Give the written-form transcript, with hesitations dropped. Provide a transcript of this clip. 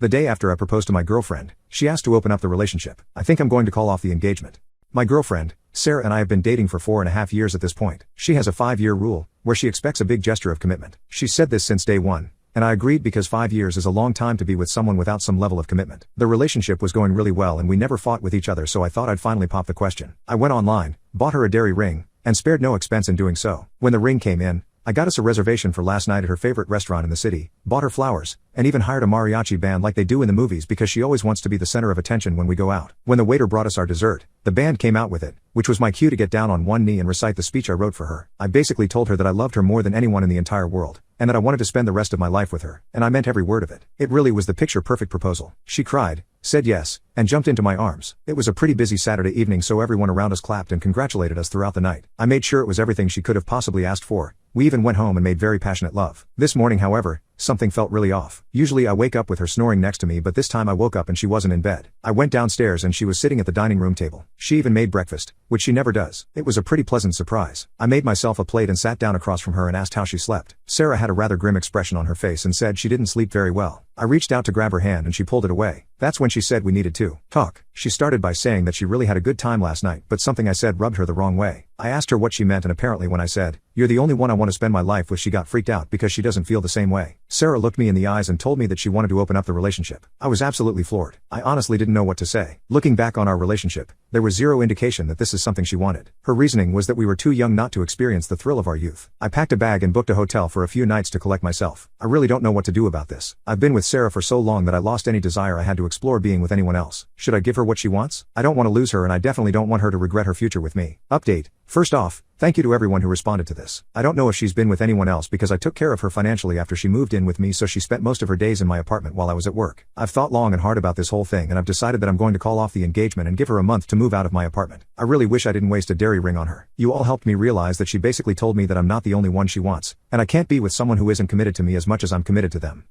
The day after I proposed to my girlfriend, she asked to open up the relationship. I think I'm going to call off the engagement. My girlfriend, Sarah, and I have been dating for 4.5 years at this point. She has a 5-year rule, where she expects a big gesture of commitment. She's said this since day one, and I agreed because 5 years is a long time to be with someone without some level of commitment. The relationship was going really well and we never fought with each other, so I thought I'd finally pop the question. I went online, bought her a dairy ring, and spared no expense in doing so. When the ring came in, I got us a reservation for last night at her favorite restaurant in the city, bought her flowers, and even hired a mariachi band like they do in the movies because she always wants to be the center of attention when we go out. When the waiter brought us our dessert, the band came out with it, which was my cue to get down on one knee and recite the speech I wrote for her. I basically told her that I loved her more than anyone in the entire world, and that I wanted to spend the rest of my life with her, and I meant every word of it. It really was the picture-perfect proposal. She cried, said yes, and jumped into my arms. It was a pretty busy Saturday evening, so everyone around us clapped and congratulated us throughout the night. I made sure it was everything she could have possibly asked for. We even went home and made very passionate love. This morning, however, something felt really off. Usually I wake up with her snoring next to me, but this time I woke up and she wasn't in bed. I went downstairs and she was sitting at the dining room table. She even made breakfast, which she never does. It was a pretty pleasant surprise. I made myself a plate and sat down across from her and asked how she slept. Sarah had a rather grim expression on her face and said she didn't sleep very well. I reached out to grab her hand and she pulled it away. That's when she said we needed to talk. She started by saying that she really had a good time last night, but something I said rubbed her the wrong way. I asked her what she meant, and apparently when I said, "You're the only one I want to spend my life with," she got freaked out because she doesn't feel the same way. Sarah looked me in the eyes and told me that she wanted to open up the relationship. I was absolutely floored. I honestly didn't know what to say. Looking back on our relationship, there was zero indication that this is something she wanted. Her reasoning was that we were too young not to experience the thrill of our youth. I packed a bag and booked a hotel for a few nights to collect myself. I really don't know what to do about this. I've been with Sarah for so long that I lost any desire I had to explore being with anyone else. Should I give her what she wants? I don't want to lose her, and I definitely don't want her to regret her future with me. Update. First off, thank you to everyone who responded to this. I don't know if she's been with anyone else because I took care of her financially after she moved in with me, so she spent most of her days in my apartment while I was at work. I've thought long and hard about this whole thing, and I've decided that I'm going to call off the engagement and give her a month to move out of my apartment. I really wish I didn't waste a dairy ring on her. You all helped me realize that she basically told me that I'm not the only one she wants, and I can't be with someone who isn't committed to me as much as I'm committed to them.